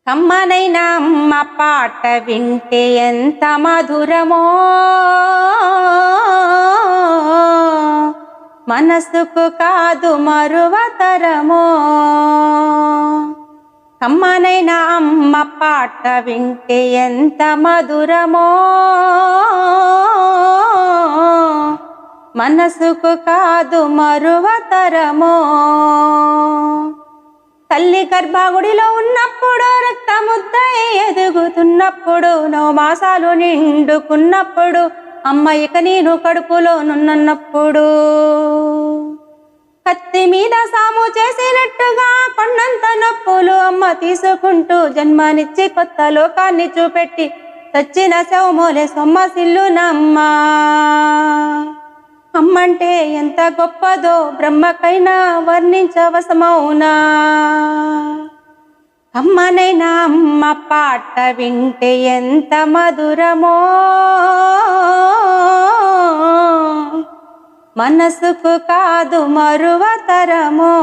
కమ్మనైన అమ్మ పాట వింటే ఎంత మధురమో, మనసుకు కాదు మరువతరమో. కమ్మనైన అమ్మ పాట వింటే ఎంత మధురమో, మనసుకు కాదు మరువతరమో. తల్లి గర్భగుడిలో ఉన్నప్పుడు, రక్తముద్దై ఎదుగుతున్నప్పుడు, 9 మాసాలు నిండుకున్నప్పుడు, అమ్మ ఇక నేను కడుపులో నున్నప్పుడు, కత్తి మీద సాము చేసినట్టుగా కొండంత నొప్పులు అమ్మ తీసుకుంటూ జన్మనిచ్చి కొత్త లోకాన్ని చూపెట్టి చచ్చిన శవమోలే సొమ్మసిల్లునమ్మా. అమ్మంటే ఎంత గొప్పదో బ్రహ్మకైనా వర్ణించవసమౌనా. అమ్మనైనా అమ్మ పాట వింటే ఎంత మధురమో, మనసుకు కాదు మరువతరమో.